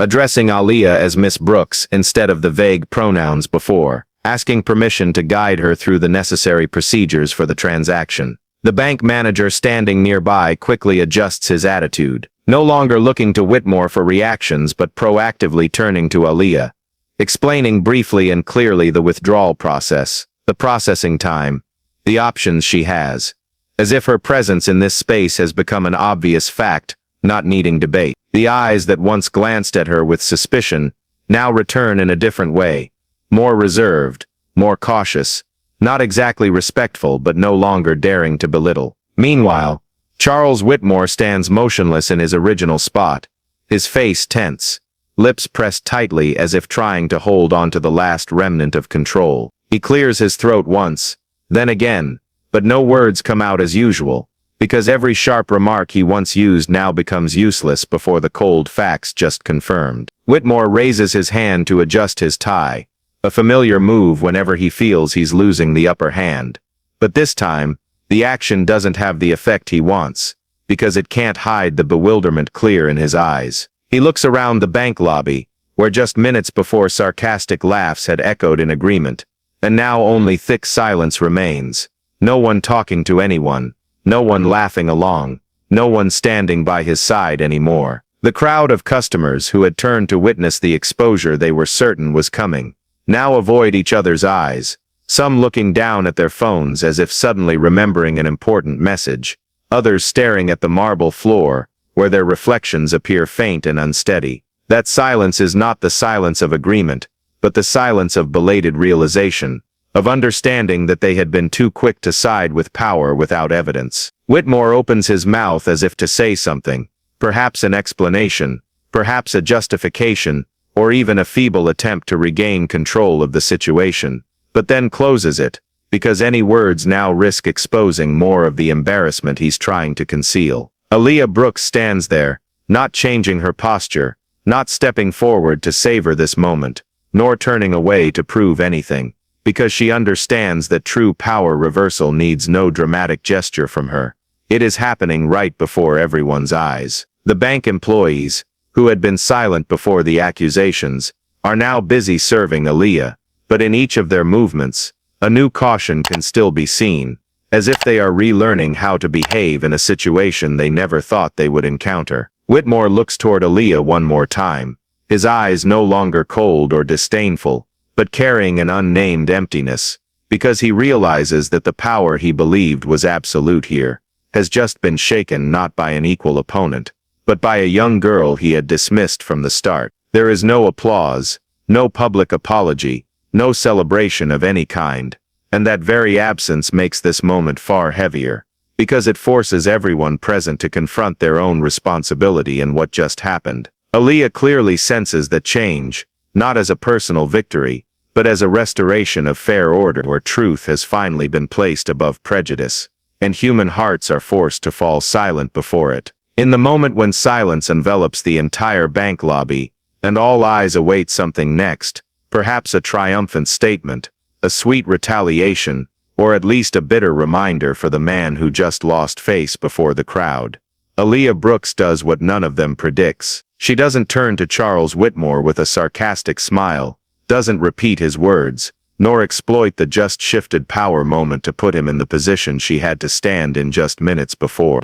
addressing Aaliyah as Miss Brooks instead of the vague pronouns before, asking permission to guide her through the necessary procedures for the transaction. The bank manager standing nearby quickly adjusts his attitude, no longer looking to Whitmore for reactions but proactively turning to Aaliyah, explaining briefly and clearly the withdrawal process, the processing time, the options she has, as if her presence in this space has become an obvious fact, not needing debate. The eyes that once glanced at her with suspicion now return in a different way, more reserved, more cautious, not exactly respectful but no longer daring to belittle. Meanwhile, Charles Whitmore stands motionless in his original spot, his face tense, lips pressed tightly as if trying to hold on to the last remnant of control. He clears his throat once, then again, but no words come out as usual, because every sharp remark he once used now becomes useless before the cold facts just confirmed. Whitmore raises his hand to adjust his tie, a familiar move whenever he feels he's losing the upper hand. But this time, the action doesn't have the effect he wants, because it can't hide the bewilderment clear in his eyes. He looks around the bank lobby, where just minutes before sarcastic laughs had echoed in agreement, and now only thick silence remains. No one talking to anyone, no one laughing along, no one standing by his side anymore. The crowd of customers who had turned to witness the exposure they were certain was coming, now avoid each other's eyes, some looking down at their phones as if suddenly remembering an important message, others staring at the marble floor, where their reflections appear faint and unsteady. That silence is not the silence of agreement, but the silence of belated realization, of understanding that they had been too quick to side with power without evidence. Whitmore opens his mouth as if to say something, perhaps an explanation, perhaps a justification, or even a feeble attempt to regain control of the situation, but then closes it, because any words now risk exposing more of the embarrassment he's trying to conceal. Aaliyah Brooks stands there, not changing her posture, not stepping forward to savor this moment, nor turning away to prove anything, because she understands that true power reversal needs no dramatic gesture from her. It is happening right before everyone's eyes. The bank employees, who had been silent before the accusations, are now busy serving Aaliyah, but in each of their movements, a new caution can still be seen, as if they are relearning how to behave in a situation they never thought they would encounter. Whitmore looks toward Aaliyah one more time, his eyes no longer cold or disdainful, but carrying an unnamed emptiness, because he realizes that the power he believed was absolute here has just been shaken not by an equal opponent, but by a young girl he had dismissed from the start. There is no applause, no public apology, no celebration of any kind, and that very absence makes this moment far heavier, because it forces everyone present to confront their own responsibility in what just happened. Aaliyah clearly senses that change, not as a personal victory, but as a restoration of fair order where truth has finally been placed above prejudice, and human hearts are forced to fall silent before it. In the moment when silence envelops the entire bank lobby, and all eyes await something next, perhaps a triumphant statement, a sweet retaliation, or at least a bitter reminder for the man who just lost face before the crowd, Aaliyah Brooks does what none of them predicts. She doesn't turn to Charles Whitmore with a sarcastic smile, doesn't repeat his words, nor exploit the just-shifted power moment to put him in the position she had to stand in just minutes before.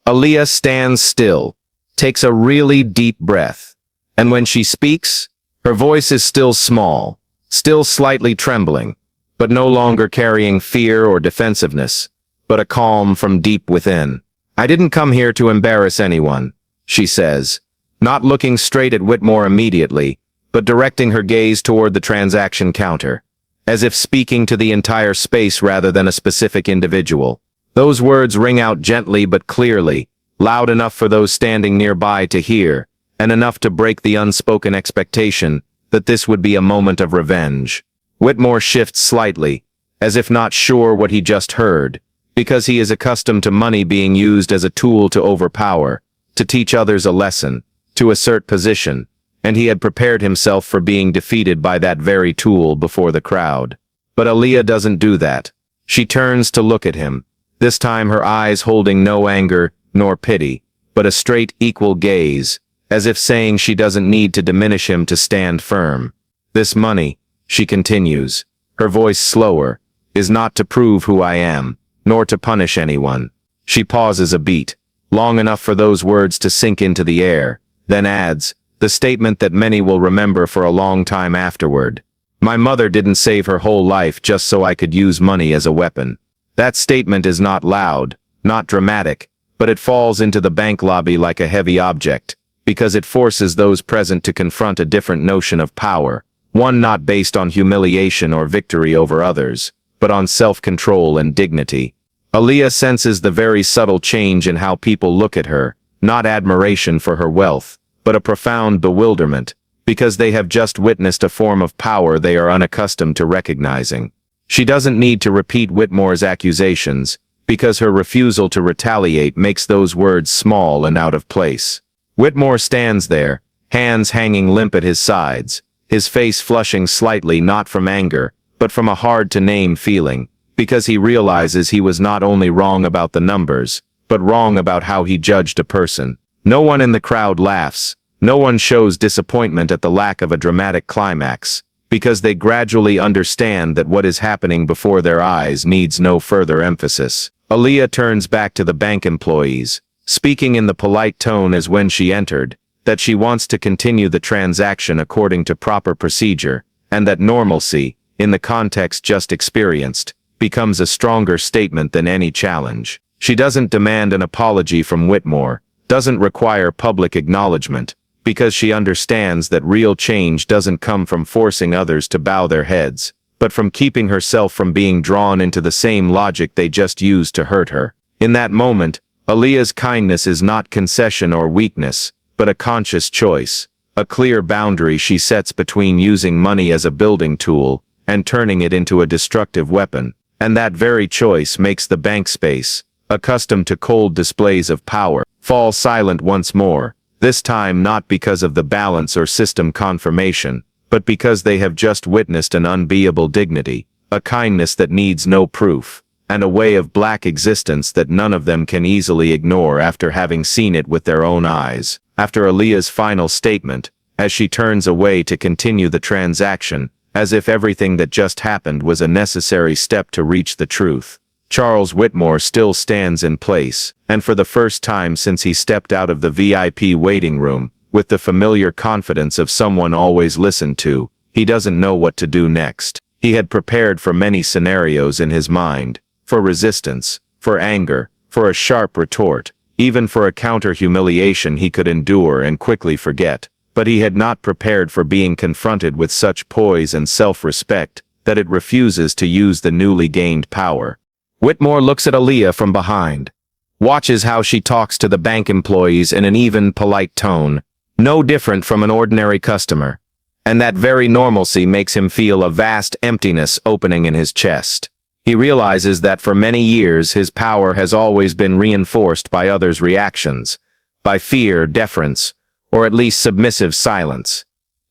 Aaliyah stands still, takes a really deep breath, and when she speaks, her voice is still small, still slightly trembling, but no longer carrying fear or defensiveness, but a calm from deep within. "I didn't come here to embarrass anyone," she says, not looking straight at Whitmore immediately, but directing her gaze toward the transaction counter, as if speaking to the entire space rather than a specific individual. Those words ring out gently but clearly, loud enough for those standing nearby to hear, and enough to break the unspoken expectation that this would be a moment of revenge. Whitmore shifts slightly, as if not sure what he just heard, because he is accustomed to money being used as a tool to overpower, to teach others a lesson, to assert position, and he had prepared himself for being defeated by that very tool before the crowd. But Aaliyah doesn't do that. She turns to look at him, this time her eyes holding no anger nor pity, but a straight, equal gaze, as if saying she doesn't need to diminish him to stand firm. "This money," she continues, her voice slower, "is not to prove who I am, nor to punish anyone." She pauses a beat, long enough for those words to sink into the air, then adds, the statement that many will remember for a long time afterward. "My mother didn't save her whole life just so I could use money as a weapon." That statement is not loud, not dramatic, but it falls into the bank lobby like a heavy object, because it forces those present to confront a different notion of power, one not based on humiliation or victory over others, but on self-control and dignity. Aaliyah senses the very subtle change in how people look at her, not admiration for her wealth, but a profound bewilderment, because they have just witnessed a form of power they are unaccustomed to recognizing. She doesn't need to repeat Whitmore's accusations, because her refusal to retaliate makes those words small and out of place. Whitmore stands there, hands hanging limp at his sides, his face flushing slightly not from anger, but from a hard-to-name feeling, because he realizes he was not only wrong about the numbers, but wrong about how he judged a person. No one in the crowd laughs, no one shows disappointment at the lack of a dramatic climax, because they gradually understand that what is happening before their eyes needs no further emphasis. Aaliyah turns back to the bank employees, speaking in the polite tone as when she entered, that she wants to continue the transaction according to proper procedure, and that normalcy, in the context just experienced, becomes a stronger statement than any challenge. She doesn't demand an apology from Whitmore, doesn't require public acknowledgement, because she understands that real change doesn't come from forcing others to bow their heads, but from keeping herself from being drawn into the same logic they just used to hurt her. In that moment, Aaliyah's kindness is not concession or weakness, but a conscious choice, a clear boundary she sets between using money as a building tool and turning it into a destructive weapon. And that very choice makes the bank space, accustomed to cold displays of power, fall silent once more, this time not because of the balance or system confirmation, but because they have just witnessed an unbeatable dignity, a kindness that needs no proof, and a way of black existence that none of them can easily ignore after having seen it with their own eyes. After Aaliyah's final statement, as she turns away to continue the transaction, as if everything that just happened was a necessary step to reach the truth, Charles Whitmore still stands in place, and for the first time since he stepped out of the VIP waiting room, with the familiar confidence of someone always listened to, he doesn't know what to do next. He had prepared for many scenarios in his mind, for resistance, for anger, for a sharp retort, even for a counter-humiliation he could endure and quickly forget, but he had not prepared for being confronted with such poise and self-respect that it refuses to use the newly gained power. Whitmore looks at Aaliyah from behind, watches how she talks to the bank employees in an even, polite tone, no different from an ordinary customer, and that very normalcy makes him feel a vast emptiness opening in his chest. He realizes that for many years his power has always been reinforced by others' reactions, by fear, deference, or at least submissive silence.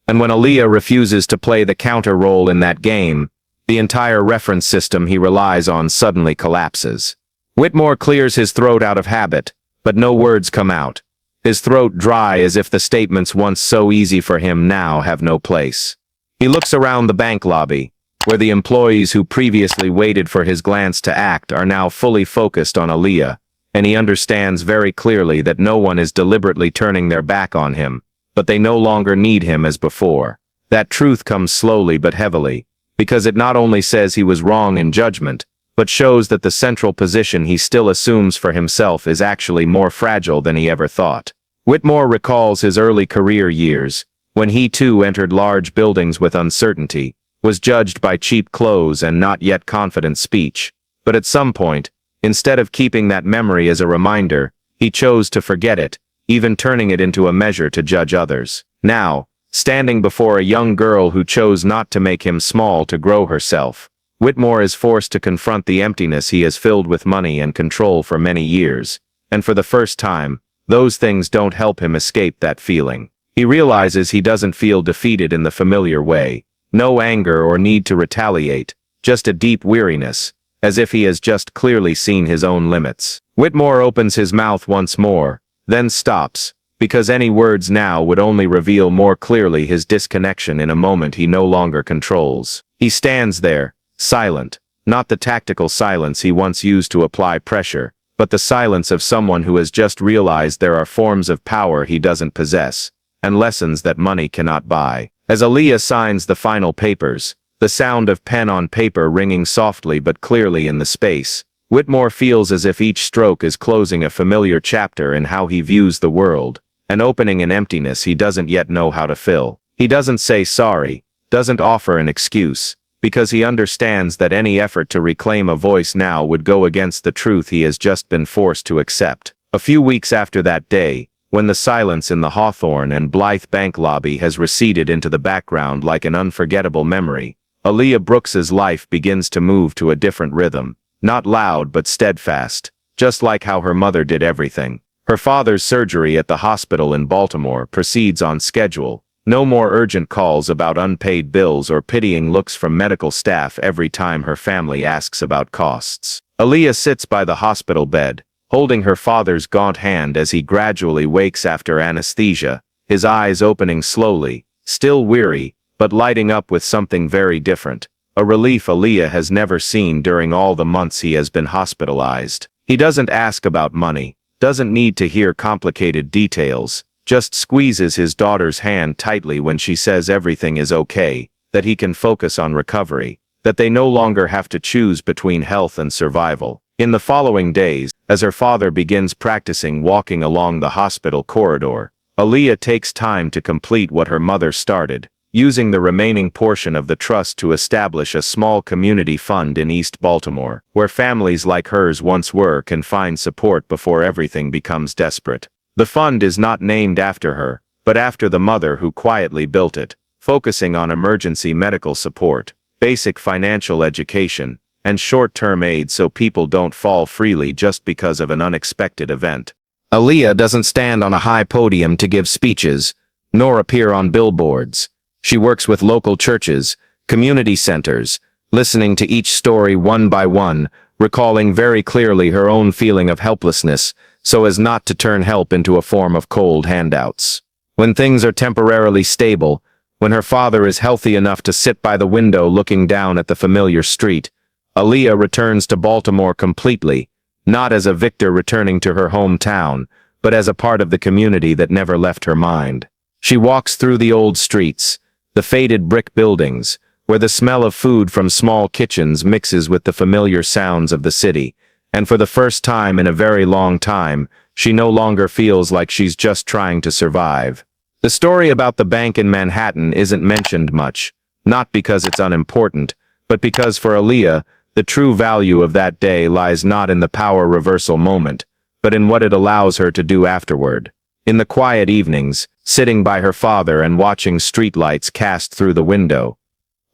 And when Aaliyah refuses to play the counter role in that game, the entire reference system he relies on suddenly collapses. Whitmore clears his throat out of habit, but no words come out. His throat dry as if the statements once so easy for him now have no place. He looks around the bank lobby, where the employees who previously waited for his glance to act are now fully focused on Aaliyah, and he understands very clearly that no one is deliberately turning their back on him, but they no longer need him as before. That truth comes slowly but heavily, because it not only says he was wrong in judgment, but shows that the central position he still assumes for himself is actually more fragile than he ever thought. Whitmore recalls his early career years, when he too entered large buildings with uncertainty, was judged by cheap clothes and not yet confident speech, but at some point, instead of keeping that memory as a reminder, he chose to forget it, even turning it into a measure to judge others. Now, standing before a young girl who chose not to make him small to grow herself, Whitmore is forced to confront the emptiness he has filled with money and control for many years, and for the first time, those things don't help him escape that feeling. He realizes he doesn't feel defeated in the familiar way, no anger or need to retaliate, just a deep weariness, as if he has just clearly seen his own limits. Whitmore opens his mouth once more, then stops, because any words now would only reveal more clearly his disconnection in a moment he no longer controls. He stands there, silent, not the tactical silence he once used to apply pressure, but the silence of someone who has just realized there are forms of power he doesn't possess, and lessons that money cannot buy. As Aaliyah signs the final papers, the sound of pen on paper ringing softly but clearly in the space, Whitmore feels as if each stroke is closing a familiar chapter in how he views the world, and opening an emptiness he doesn't yet know how to fill. He doesn't say sorry, doesn't offer an excuse, because he understands that any effort to reclaim a voice now would go against the truth he has just been forced to accept. A few weeks after that day, when the silence in the Hawthorne and Blythe bank lobby has receded into the background like an unforgettable memory, Aaliyah Brooks's life begins to move to a different rhythm, not loud but steadfast, just like how her mother did everything. Her father's surgery at the hospital in Baltimore proceeds on schedule, no more urgent calls about unpaid bills or pitying looks from medical staff every time her family asks about costs. Aaliyah sits by the hospital bed, holding her father's gaunt hand as he gradually wakes after anesthesia, his eyes opening slowly, still weary, but lighting up with something very different, a relief Aaliyah has never seen during all the months he has been hospitalized. He doesn't ask about money, doesn't need to hear complicated details, just squeezes his daughter's hand tightly when she says everything is okay, that he can focus on recovery, that they no longer have to choose between health and survival. In the following days, as her father begins practicing walking along the hospital corridor, Aaliyah takes time to complete what her mother started, using the remaining portion of the trust to establish a small community fund in East Baltimore, where families like hers once were can find support before everything becomes desperate. The fund is not named after her, but after the mother who quietly built it, focusing on emergency medical support, basic financial education, and short-term aid so people don't fall freely just because of an unexpected event. Aaliyah doesn't stand on a high podium to give speeches, nor appear on billboards. She works with local churches, community centers, listening to each story one by one, recalling very clearly her own feeling of helplessness, so as not to turn help into a form of cold handouts. When things are temporarily stable, when her father is healthy enough to sit by the window looking down at the familiar street, Aaliyah returns to Baltimore completely, not as a victor returning to her hometown, but as a part of the community that never left her mind. She walks through the old streets, the faded brick buildings, where the smell of food from small kitchens mixes with the familiar sounds of the city, and for the first time in a very long time, she no longer feels like she's just trying to survive. The story about the bank in Manhattan isn't mentioned much, not because it's unimportant, but because for Aaliyah, the true value of that day lies not in the power reversal moment, but in what it allows her to do afterward. In the quiet evenings, sitting by her father and watching streetlights cast through the window,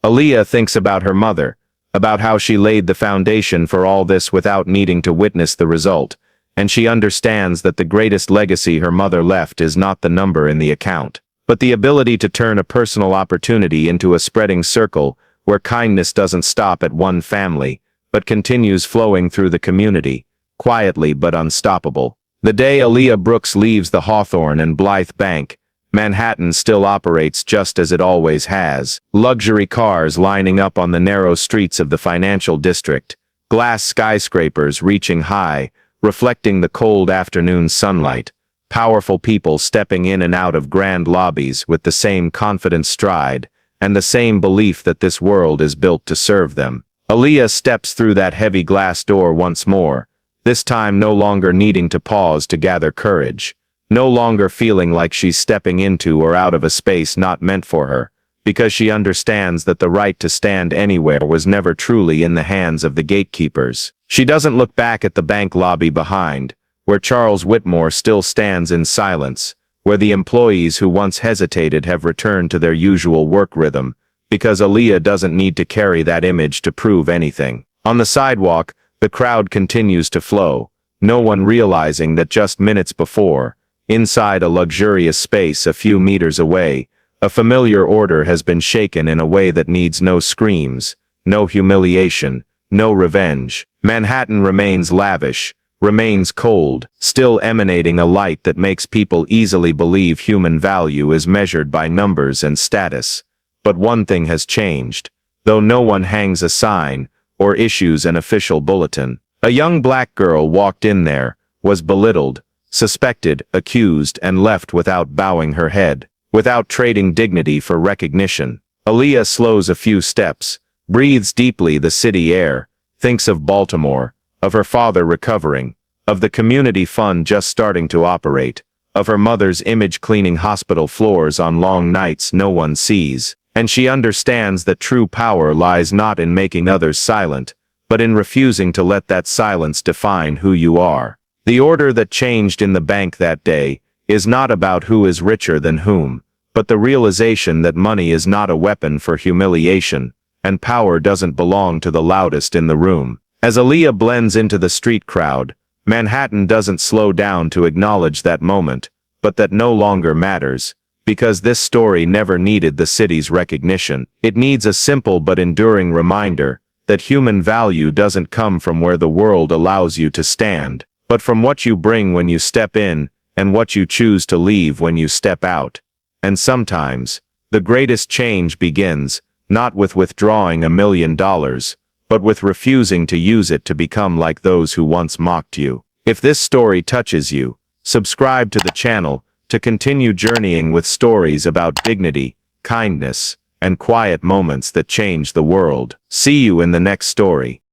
Aaliyah thinks about her mother, about how she laid the foundation for all this without needing to witness the result, and she understands that the greatest legacy her mother left is not the number in the account, but the ability to turn a personal opportunity into a spreading circle where kindness doesn't stop at one family, but continues flowing through the community, quietly but unstoppable. The day Aaliyah Brooks leaves the Hawthorne Blythe Bank, Manhattan still operates just as it always has. Luxury cars lining up on the narrow streets of the financial district, glass skyscrapers reaching high, reflecting the cold afternoon sunlight, powerful people stepping in and out of grand lobbies with the same confident stride, and the same belief that this world is built to serve them. Aaliyah steps through that heavy glass door once more, this time no longer needing to pause to gather courage, no longer feeling like she's stepping into or out of a space not meant for her, because she understands that the right to stand anywhere was never truly in the hands of the gatekeepers. She doesn't look back at the bank lobby behind, where Charles Whitmore still stands in silence, where the employees who once hesitated have returned to their usual work rhythm, because Aaliyah doesn't need to carry that image to prove anything. On the sidewalk, the crowd continues to flow, no one realizing that just minutes before, inside a luxurious space a few meters away, a familiar order has been shaken in a way that needs no screams, no humiliation, no revenge. Manhattan remains lavish, remains cold, still emanating a light that makes people easily believe human value is measured by numbers and status. But one thing has changed. Though no one hangs a sign, or issues an official bulletin, a young black girl walked in there, was belittled, suspected, accused, and left without bowing her head, without trading dignity for recognition. Aaliyah slows a few steps, breathes deeply the city air, thinks of Baltimore, of her father recovering, of the community fund just starting to operate, of her mother's image cleaning hospital floors on long nights no one sees, and she understands that true power lies not in making others silent, but in refusing to let that silence define who you are. The order that changed in the bank that day is not about who is richer than whom, but the realization that money is not a weapon for humiliation, and power doesn't belong to the loudest in the room. As Aaliyah blends into the street crowd, Manhattan doesn't slow down to acknowledge that moment, but that no longer matters, because this story never needed the city's recognition. It needs a simple but enduring reminder that human value doesn't come from where the world allows you to stand, but from what you bring when you step in, and what you choose to leave when you step out. And sometimes, the greatest change begins, not with withdrawing $1 million, but with refusing to use it to become like those who once mocked you. If this story touches you, subscribe to the channel to continue journeying with stories about dignity, kindness, and quiet moments that change the world. See you in the next story.